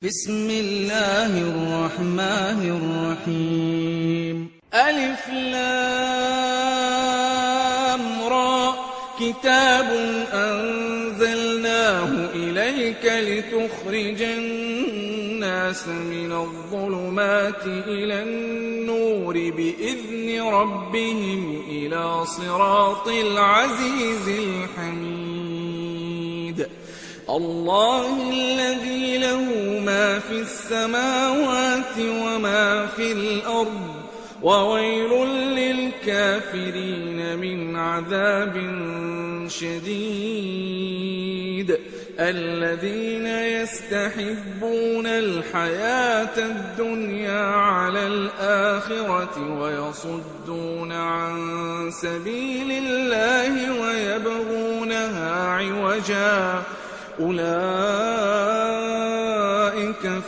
بسم الله الرحمن الرحيم ألف لام را كتاب أنزلناه إليك لتخرج الناس من الظلمات إلى النور بإذن ربهم إلى صراط العزيز الحميد الله الذي له ما في السماوات وما في الأرض وويل للكافرين من عذاب شديد الذين يستحبون الحياة الدنيا على الآخرة ويصدون عن سبيل الله ويبغونها عوجا أولئك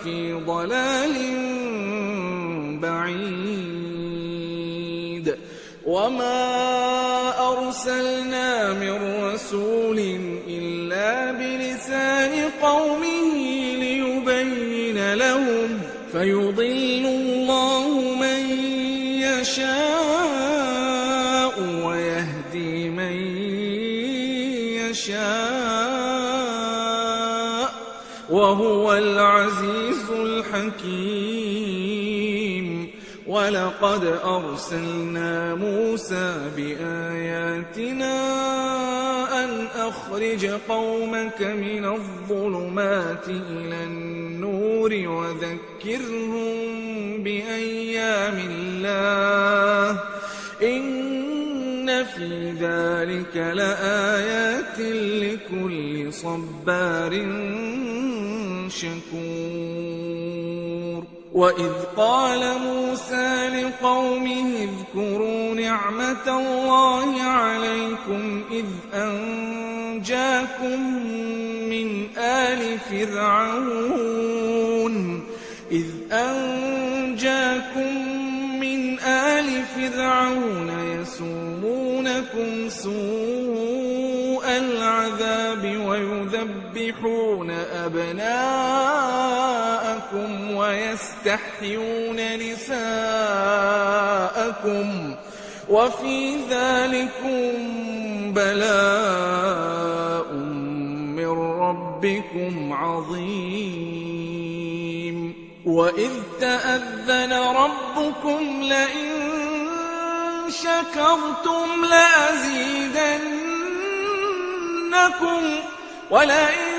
في ضلال بعيد وما أرسلنا من رسول إلا بلسان قومه ليبين لهم فيضل الله من يشاء ويهدي من يشاء وهو العزيز الحكيم ولقد أرسلنا موسى بآياتنا أن أخرج قومك من الظلمات إلى النور وذكرهم بأيام الله إن في ذلك لآيات لكل صبار شكور وإذ قال موسى لقومه اذكروا نعمة الله عليكم إذ أنجاكم من آل فرعون يسومونكم سوء العذاب ويذبحون أبناءكم ويستحيون نساءكم وفي ذلكم بلاء من ربكم عظيم وإذ تأذن ربكم لئن شكرتم لأزيدنكم ولئن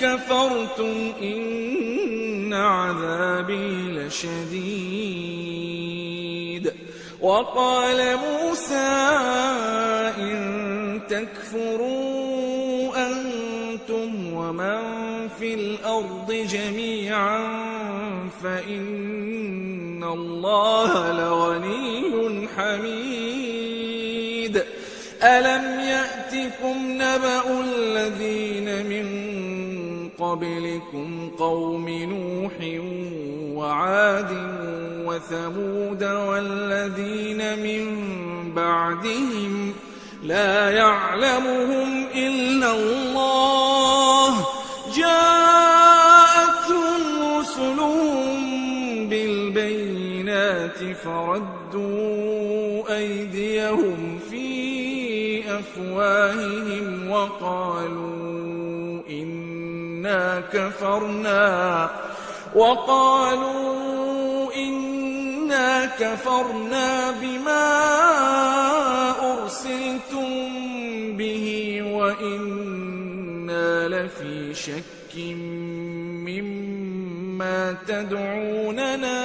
كفرتم إن عذابي لشديد وقال موسى إن تكفروا أنتم ومن في الأرض جميعا فإن الله لغني حميد ألم يأتكم نبأ الذين من قبلكم قوم نوح وعاد وثمود والذين من بعدهم لا يعلمهم إلا الله جاءتهم رسلهم بالبينات فردوا أيديهم في أفواههم وقالوا إنا كفرنا بما أرسلتم به وإنا لفي شك مما تدعوننا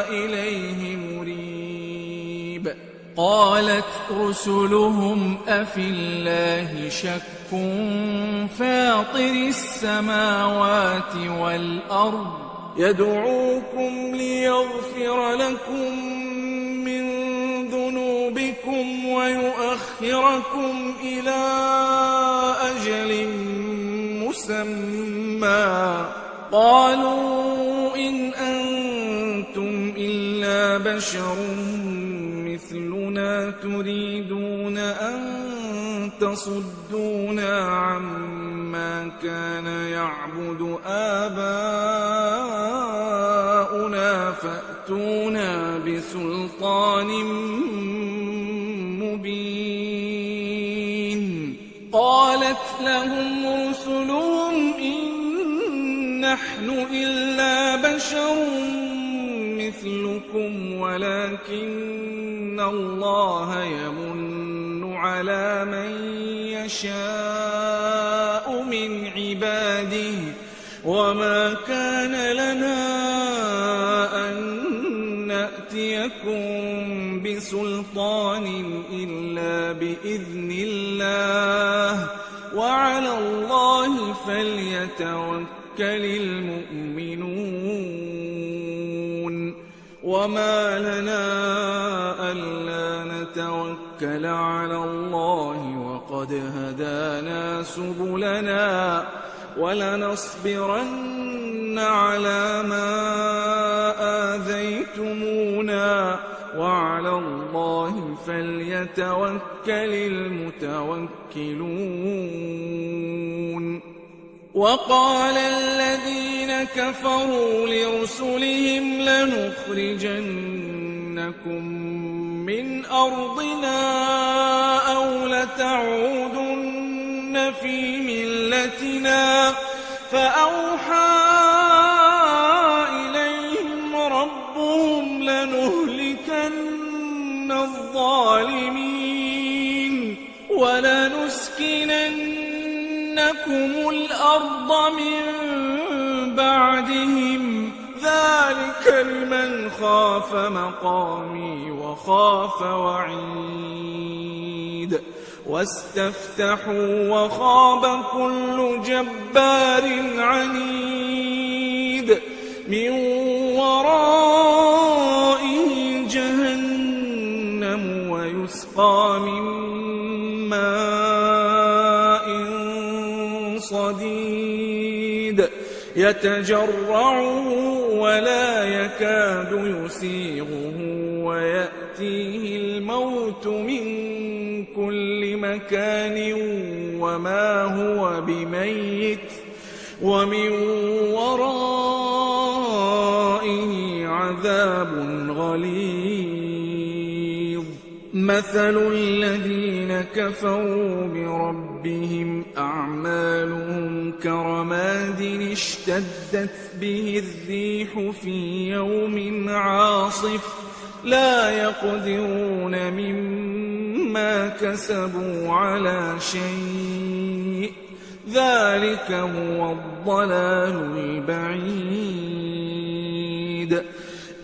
إليه مريب قالت رسلهم أفي الله شك فاطر السماوات والأرض يدعوكم ليغفر لكم من ذنوبكم ويؤخركم إلى أجل مسمى قالوا إن أنتم إلا بشر مثلنا تريدون أن تصدونا عما ما كان يعبد آباؤنا فأتونا بسلطان مبين. قالت لهم رسلهم إن نحن إلا بشر مثلكم ولكن الله يمن على من يشاء من عباده وما كان لنا أن نأتيكم بسلطان إلا بإذن الله وعلى الله فليتوكل المؤمنون. وما لنا ألا نتوكل على الله وقد هدانا سبلنا ولنصبرن على ما آذيتمونا وعلى الله فليتوكل المتوكلون. وقال الذين كفروا لرسلهم لنخرجنكم من أرضنا أو لتعودن في ملتنا فأوحى إليهم ربهم لنهلكن الظالمين ولنسكننكم الأرض من بعدهم ذلك لمن خاف مقامي وخاف وعيد. واستفتحوا وخاب كل جبار عنيد من ورائه جهنم ويسقى من ماء صديد يتجرعه ولا يكاد يسيغه ويأتيه الموت من كل مكان وما هو بميت ومن ورائه عذاب غليظ. مثل الذين كفروا بربهم أعمالهم كرماد اشتدت به الريح في يوم عاصف لا يقدرون مما كسبوا على شيء ذلك هو الضلال البعيد.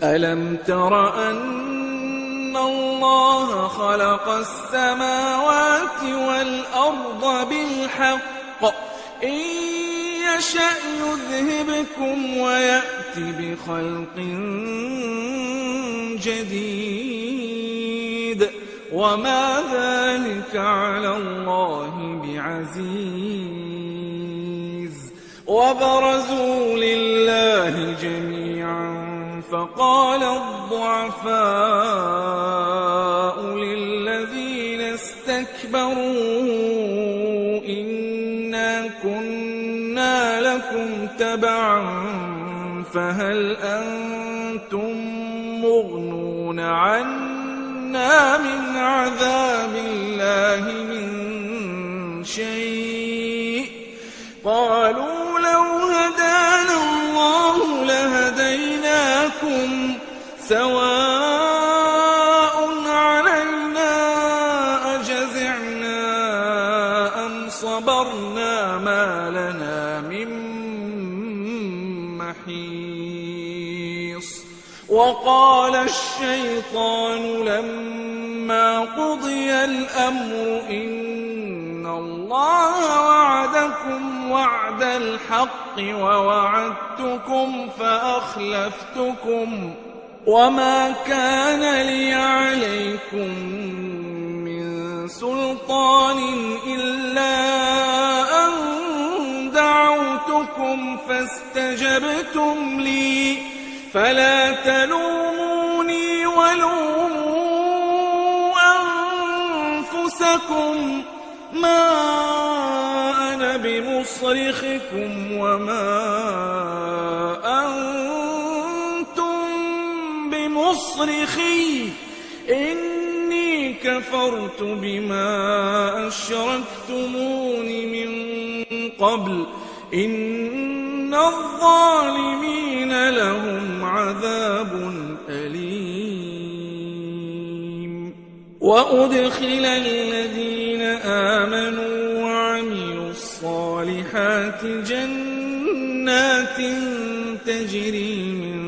ألم تر أن الله خلق السماوات والأرض بالحق إن يشأ يذهبكم ويأتي بخلق جديد وما ذلك على الله بعزيز. وبرزوا لله جميعا فقال الضعفاء للذين استكبروا إنا كنا لكم تبعا فهل أنتم مغنون عنا من عذاب الله من شيء قالوا لو هدانا الله لهديناكم سواء علينا أجزعنا أم صبرنا ما لنا من محيص. وقال الشيطان لما قضي الأمر إن الله وعدكم وعد الحق ووعدتكم فأخلفتكم وما كان لي عليكم من سلطان إلا أن دعوتكم فاستجبتم لي فلا تلوموني ولوموا أنفسكم ما أنا بمصرخكم بمصرخكم وما أنتم بمصرخي إني كفرت بما أشركتمون من قبل إن الظالمين لهم عذاب أليم. وأدخل الذين آمنوا وعملوا الصالحات جنات تجري من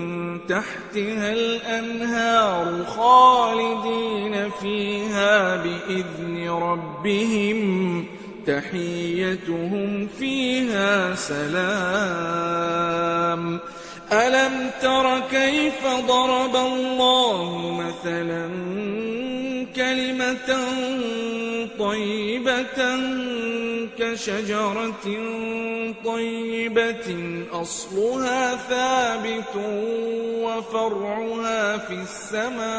تحتها الأنهار خالدين فيها بإذن ربهم تحيتهم فيها سلام. ألم تر كيف ضرب الله مثلا كلمة طيبة كشجرة طيبة أصلها ثابت وفرعها في السماء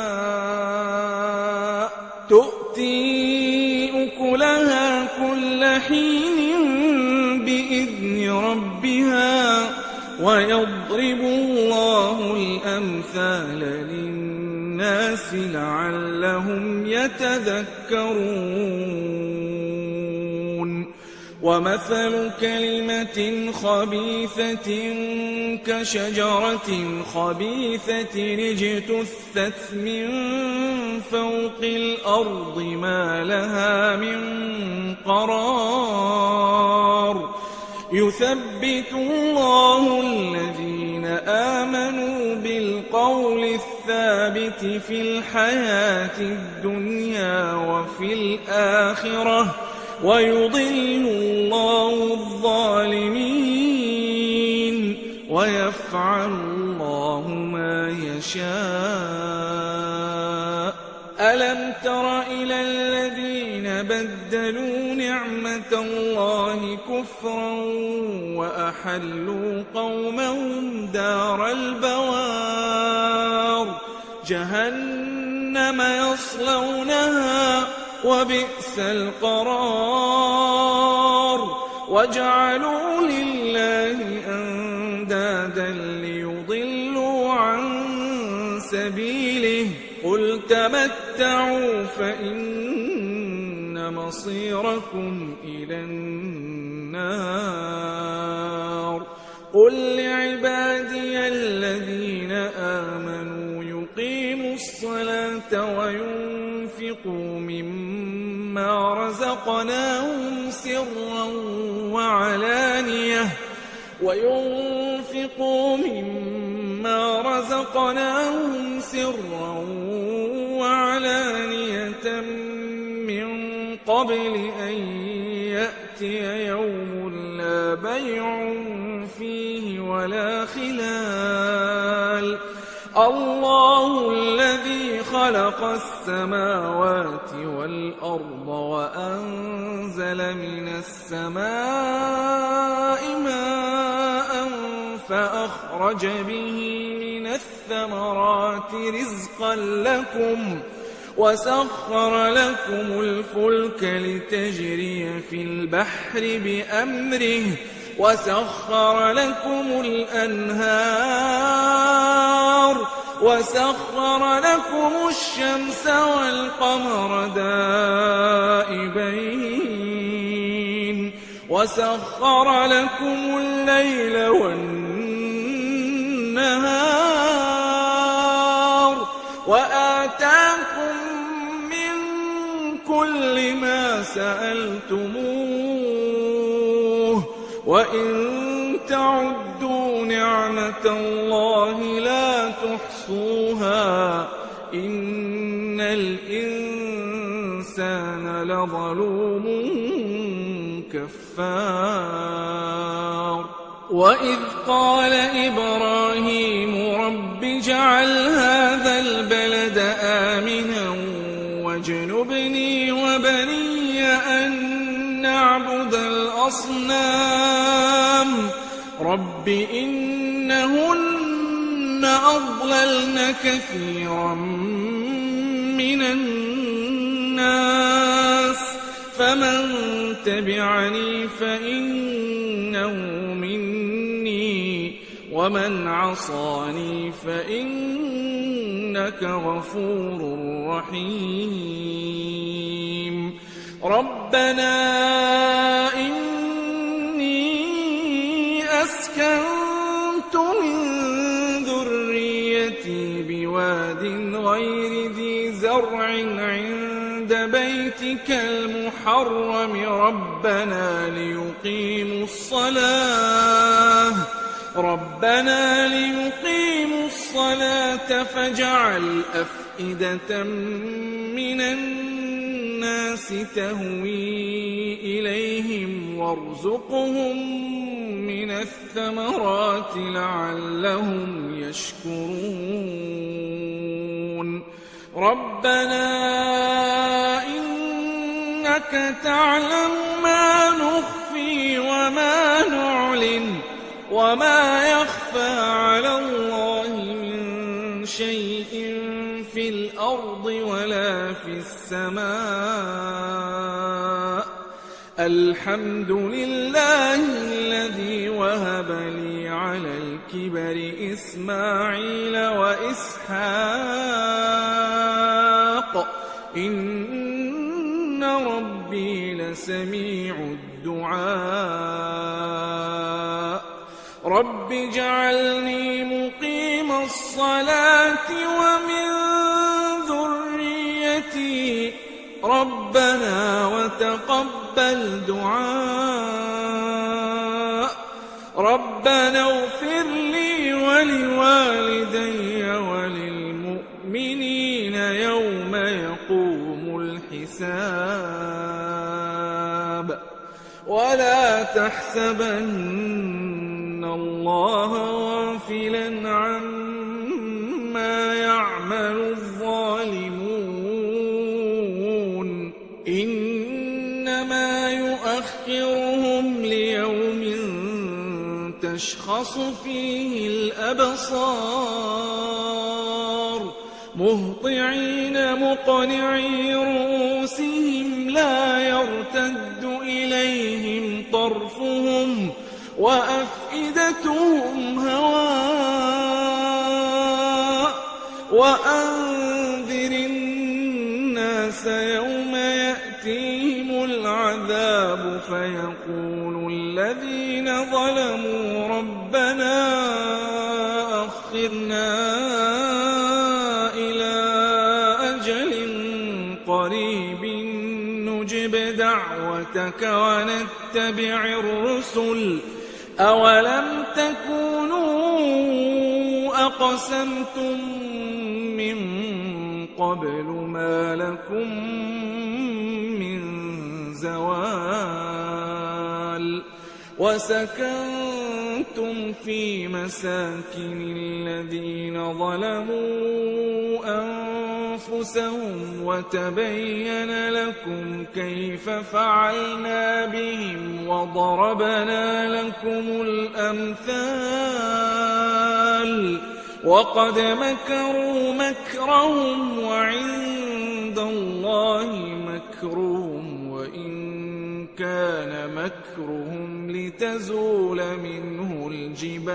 تؤتي أكلها كل حين بإذن ربها ويضرب الله الأمثال للناس لعلهم يتذكرون. ومثل كلمة خبيثة كشجرة خبيثة اجتثت من فوق الأرض ما لها من قرار. يثبت الله الذين آمنوا بالقول الثابت في الحياة الدنيا وفي الآخرة ويضل الله الظالمين ويفعل الله ما يشاء. ألم تر إلى الذين بدلوا نعمة الله كفرا وأحلوا قومهم دار البوار جهنم يصلونها وبئس القرار. وجعلوا لله أندادا ليضلوا عن سبيله قل تمتعوا فإن مصيركم إلى النار. قل لعبادي الذين آمنوا يقيموا الصلاة وينفقوا مما رزقناهم سرا وعلانية من قبل أن يأتي يوم لا بيع فيه ولا خلال. الله الذي خلق السماوات والأرض وأنزل من السماء ماء فأخرج به من الثمرات رزقا لكم وسخر لكم الفلك لتجري في البحر بأمره وسخر لكم الأنهار وسخر لكم الشمس والقمر دائبين وسخر لكم الليل والنهار وآتاكم من كل ما سألتموه وإن تعدوا نعمة الله لا تحصوها إن الإنسان لظلوم كفار. وإذ قال إبراهيم رب اجعل هذا البلد آمنا واجنبني وبني أن نعبد الأصنام رب إنهن أضللن كثيرا من الناس فمن تبعني فإن فإنه مني ومن عصاني فإنك غفور رحيم ربنا إني أسكنت من ذريتي بواد غير ذي زرع عند بيتك المحرم ربنا ليقيموا الصلاة فاجعل أفئدة من الناس تهوي إليهم وارزقهم من الثمرات لعلهم يشكرون ربنا إنك تعلم ما نخفي وما نعلن وما يخفى على الله من شيء في الأرض ولا في السماء الحمد لله الذي وهب لي على الكبر إسماعيل وإسحاق إن ربي لسميع الدعاء رب اجعلني مقيم الصلاة ومن ذريتي ربنا وتقبل دعاء ربنا اغفر لي ولوالدي وللمؤمنين يوم يقوم الحساب ولا تحسبن الله غافلا عما يعمل الظالمون إنما يؤخرهم ليوم تشخص فيه الأبصار مهطعين مقنعي رؤوسهم لا يرتد إليهم طرفهم وأفئدتهم هواء وأنذر الناس يوم يأتيهم العذاب فيقول الذين ظلموا ربنا أخرنا إلى أجل قريب نجب دعوتك ونتبع الرسل أولم تكونوا أقسمتم من قبل ما لكم من زوال وسكنتم في مساكن الذين ظلموا أنفسهم وتبين لكم كيف فعلنا بهم وضربنا لكم الأمثال وقد مكروا مكرهم وعند الله مكرهم وإن كان مكرهم لتزول منه الجبال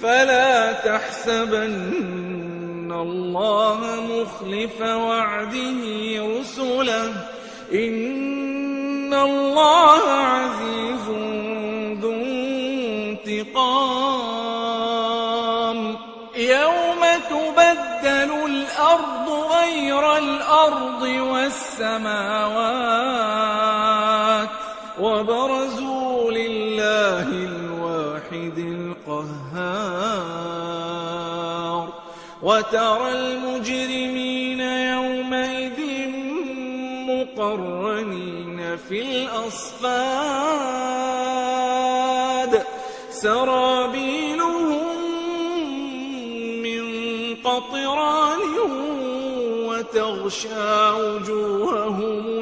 فلا تحسبن الله مخلف وعده رسله إن الله عزيز ذو انتقام يوم تبدل الأرض غير الأرض والسماوات وبرزوا لله الواحد القهار وترى المجرمين يومئذ مقرنين في الأصفاد سرابيلهم من قطران وتغشى وجوههم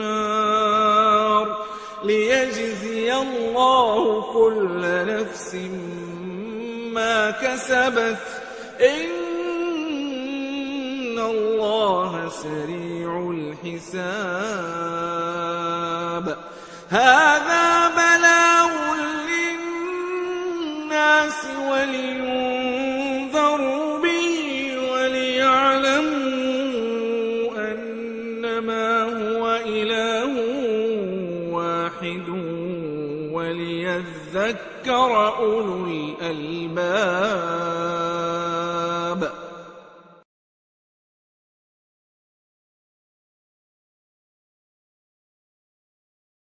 النار ليجزي الله كل نفس ما كسبت إن الله سريع الحساب هذا بلاغ للناس ولينذروا به وليعلموا أنما هو إله واحد وليذكر أولو الألباب.